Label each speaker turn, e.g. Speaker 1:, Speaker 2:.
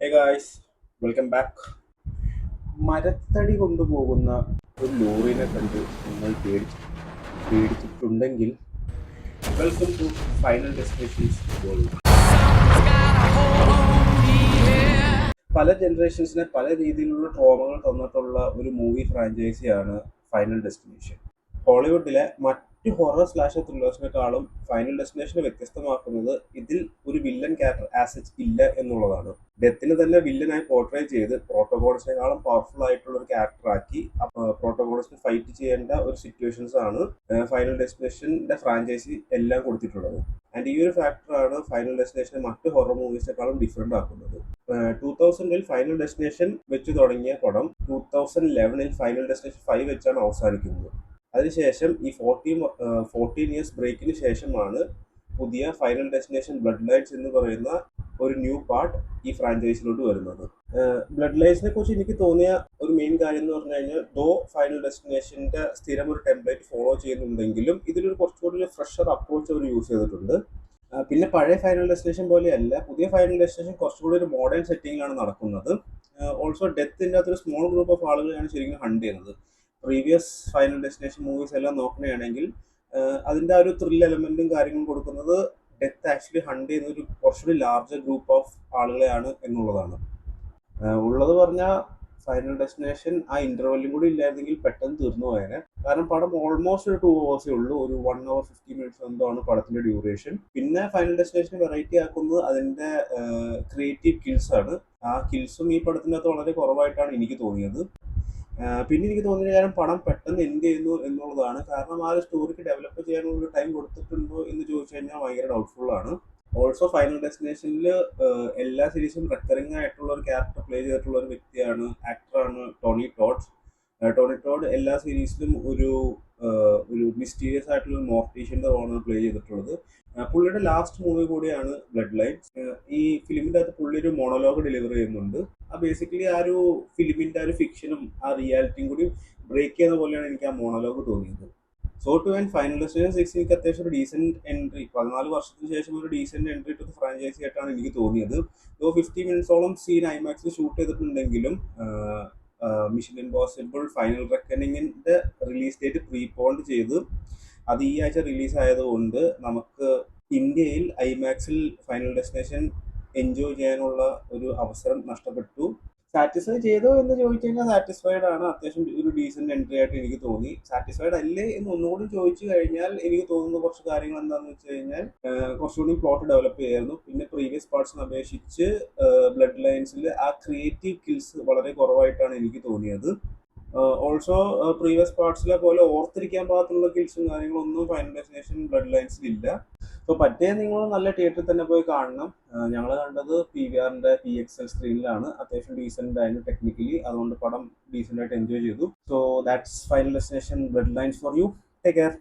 Speaker 1: Hey guys, welcome back. മരത്തടി കൊണ്ടുപോകുന്ന ഒരു ലോറിനെ കണ്ട് നിങ്ങൾ പേടിച്ചിട്ടുണ്ടെങ്കിൽ welcome to final destinations world. പല ജനറേഷൻസിനെ പല രീതിയിലുള്ള ട്രോമകൾ തന്നിട്ടുള്ള ഒരു മൂവി ഫ്രാഞ്ചൈസിയാണ് ഫൈനൽ ഡെസ്റ്റിനേഷൻ. ഹോളിവുഡിലെ മറ്റ് ഹൊറർ സ്ലാഷർ ത്രില്ലേഴ്സിനെക്കാളും ഫൈനൽ ഡെസ്റ്റിനേഷനെ വ്യത്യസ്തമാക്കുന്നത് ഇതിൽ ഒരു വില്ലൻ ക്യാരക്ടർ ആസച്ച് ഇല്ല എന്നുള്ളതാണ്. ഡെത്തിനെ തന്നെ വില്ലനായി പോർട്രേ ചെയ്ത് പ്രോട്ടോഗോണിസ്റ്റിനെക്കാളും പവർഫുൾ ആയിട്ടുള്ള ഒരു ക്യാരക്ടറാക്കി പ്രോട്ടോഗോണിസ്റ്റിന് ഫൈറ്റ് ചെയ്യേണ്ട ഒരു സിറ്റുവേഷൻസ് ആണ് ഫൈനൽ ഡെസ്റ്റിനേഷന്റെ ഫ്രാഞ്ചൈസി എല്ലാം കൊടുത്തിട്ടുള്ളത്. ആൻഡ് ഈ ഒരു ഫാക്ടറാണ് ഫൈനൽ ഡെസ്റ്റിനേഷനെ മറ്റ് ഹൊറർ മൂവീസിനെക്കാളും ഡിഫറെന്റ് ആക്കുന്നത്. 2000-ൽ ഫൈനൽ ഡെസ്റ്റിനേഷൻ വെച്ച് തുടങ്ങിയ പടം 2011-ൽ ഫൈനൽ ഡെസ്റ്റിനേഷൻ 5 വെച്ചാണ് അവസാനിക്കുന്നത്. അതിനുശേഷം ഈ 14 ഇയേഴ്സ് ബ്രേക്കിന് ശേഷമാണ് പുതിയ ഫൈനൽ ഡെസ്റ്റിനേഷൻ ബ്ലഡ് ലൈൻസ് എന്ന് പറയുന്ന ഒരു ന്യൂ പാർട്ട് ഈ ഫ്രാഞ്ചൈസിലോട്ട് വരുന്നത്. ബ്ലഡ് ലൈൻസിനെ കുറിച്ച് എനിക്ക് തോന്നിയ ഒരു മെയിൻ കാര്യം എന്ന് പറഞ്ഞു കഴിഞ്ഞാൽ ഫൈനൽ ഡെസ്റ്റിനേഷന്റെ സ്ഥിരം ഒരു ടെംപ്ലേറ്റ് ഫോളോ ചെയ്യുന്നുണ്ടെങ്കിലും ഇതിലൊരു കുറച്ചുകൂടി ഫ്രഷർ അപ്രോച്ച് അവർ യൂസ് ചെയ്തിട്ടുണ്ട്. പിന്നെ പഴയ ഫൈനൽ ഡെസ്റ്റിനേഷൻ പോലെയല്ല, പുതിയ ഫൈനൽ ഡെസ്റ്റിനേഷൻ കുറച്ചുകൂടി ഒരു മോഡേൺ സെറ്റിംഗിലാണ് നടക്കുന്നത്. ഓൾസോ ഡെത്തിന്റെ അകത്തൊരു സ്മോൾ ഗ്രൂപ്പ് ഓഫ് ആളുകളെയാണ് ശരിക്കും ഹണ്ട് ചെയ്യുന്നത്. പ്രീവിയസ് ഫൈനൽ ഡെസ്റ്റിനേഷൻ മൂവീസ് എല്ലാം നോക്കുകയാണെങ്കിൽ അതിൻ്റെ ആ ഒരു ത്രിൽ എലമെന്റും കാര്യങ്ങളും കൊടുക്കുന്നത് ഡെത്ത് ആക്ച്വലി ഹണ്ട് ചെയ്യുന്ന ഒരു കുറച്ചുകൂടി ലാർജർ ഗ്രൂപ്പ് ഓഫ് ആളുകളെയാണ് എന്നുള്ളതാണ്. ഉള്ളത് പറഞ്ഞാൽ ഫൈനൽ ഡെസ്റ്റിനേഷൻ ആ ഇന്റർവെല്ലും കൂടി ഇല്ലായിരുന്നെങ്കിൽ പെട്ടെന്ന് തീർന്നു പോയേനെ. കാരണം പടം ഓൾമോസ്റ്റ് ഒരു 2 hours ഉള്ളൂ. ഒരു 1 hour 50 minutes എന്തോണ് പടത്തിന്റെ ഡ്യൂറേഷൻ. പിന്നെ ഫൈനൽ ഡെസ്റ്റിനേഷൻ വെറൈറ്റി ആക്കുന്നത് അതിന്റെ ക്രിയേറ്റീവ് കിൽസ് ആണ്. ആ കിൽസും ഈ പടത്തിനകത്ത് വളരെ കുറവായിട്ടാണ് എനിക്ക് തോന്നിയത്. പിന്നെ എനിക്ക് തോന്നിയ കാര്യം പടം പെട്ടെന്ന് എൻഡ് ചെയ്യുന്നു എന്നുള്ളതാണ്. കാരണം ആ ഒരു സ്റ്റോറിക്ക് ഡെവലപ്പ് ചെയ്യാനുള്ള ടൈം കൊടുത്തിട്ടുണ്ടോ എന്ന് ചോദിച്ചു കഴിഞ്ഞാൽ ഭയങ്കര ഡൗട്ട്ഫുൾ ആണ്. ഓൾസോ ഫൈനൽ ഡെസ്റ്റിനേഷനിൽ എല്ലാ സീരീസും റെക്കറിംഗ് ആയിട്ടുള്ള ഒരു ക്യാരക്ടർ പ്ലേ ചെയ്തിട്ടുള്ള ഒരു വ്യക്തിയാണ്, ആക്ടറാണ് ടോണി ടോഡ്. ടോണി ടോഡ് എല്ലാ സീരീസിലും ഒരു മിസ്റ്റീരിയസ് ആയിട്ടുള്ള മോർട്ടീഷ്യന്റെ റോളാണ് പ്ലേ ചെയ്തിട്ടുള്ളത്. പുള്ളിയുടെ ലാസ്റ്റ് മൂവി കൂടിയാണ് ബ്ലഡ് ലൈൻസ്. ഈ ഫിലിമിന്റെ അകത്ത് പുള്ളി ഒരു മോണോലോഗ് ഡെലിവർ ചെയ്യുന്നുണ്ട്. ബേസിക്കലി ആ ഒരു ഫിലിമിന്റെ ആ ഒരു ഫിക്ഷനും ആ റിയാലിറ്റിയും കൂടി ബ്രേക്ക് ചെയ്യുന്ന പോലെയാണ് എനിക്ക് ആ മോണോലോഗ് തോന്നിയത്. So two and final destination 6 എനിക്ക് അത്യാവശ്യം ഒരു ഡീസെന്റ് എൻട്രി, 14 വർഷത്തിന് ശേഷം ഒരു ഡീസെന്റ് എൻട്രി ടു ഫ്രാഞ്ചൈസി ആയിട്ടാണ് എനിക്ക് തോന്നിയത്. 50 മിനിറ്റ്സോളം സീൻ ഐമാക്സിൽ ഷൂട്ട് ചെയ്തിട്ടുണ്ടെങ്കിലും മിഷൻ ഇംപോസിബിൾ ഫൈനൽ റെക്കനിങ്ങിന്റെ റിലീസ് ഡേറ്റ് പ്രീപോണ്ട് ചെയ്ത് അത് ഈ ആഴ്ച റിലീസ് ആയതുകൊണ്ട് നമുക്ക് ഇന്ത്യയിൽ ഐമാക്സിൽ ഫൈനൽ ഡെസ്റ്റിനേഷൻ എൻജോയ് ചെയ്യാനുള്ള ഒരു അവസരം നഷ്ടപ്പെട്ടു. സാറ്റിസ്ഫൈ ചെയ്തോ എന്ന് ചോദിച്ചു കഴിഞ്ഞാൽ സാറ്റിസ്ഫൈഡ് ആണ്. അത്യാവശ്യം ഒരു ഡീസെന്റ് എൻട്രി ആയിട്ട് എനിക്ക് തോന്നി. സാറ്റിസ്ഫൈഡ് അല്ലേ എന്ന് ഒന്നുകൂടി ചോദിച്ചു കഴിഞ്ഞാൽ എനിക്ക് തോന്നുന്ന കുറച്ച് കാര്യങ്ങൾ എന്താണെന്ന് വെച്ച് കഴിഞ്ഞാൽ കുറച്ചുകൂടി പ്ലോട്ട് ഡെവലപ്പ് ചെയ്യായിരുന്നു. പിന്നെ പ്രീവിയസ് പാർട്സിനെ അപേക്ഷിച്ച് ബ്ലഡ് ലൈൻസിൽ ആ ക്രിയേറ്റീവ് കിൽസ് വളരെ കുറവായിട്ടാണ് എനിക്ക് തോന്നിയത്. ഓൾസോ പ്രീവിയസ് പാർട്സിലെ പോലെ ഓർത്തിരിക്കാൻ പാകത്തുള്ള കിൽസും കാര്യങ്ങളും ഒന്നും ഫൈനൽ ഡെസ്റ്റിനേഷൻ ബ്ലഡ് ലൈൻസിൽ ഇല്ല. സോ പറ്റിയ നിങ്ങൾ നല്ല തിയേറ്ററിൽ തന്നെ പോയി കാണണം. ഞങ്ങൾ കണ്ടത് PVRന്റെ PXL സ്ക്രീനിലാണ്. അത്യാവശ്യം ഡീസെന്റ് ആയിരുന്നു ടെക്നിക്കലി, അതുകൊണ്ട് പടം ഡീസെന്റ് ആയിട്ട് എൻജോയ് ചെയ്തു. So that's final destination blood lines for you. Take care.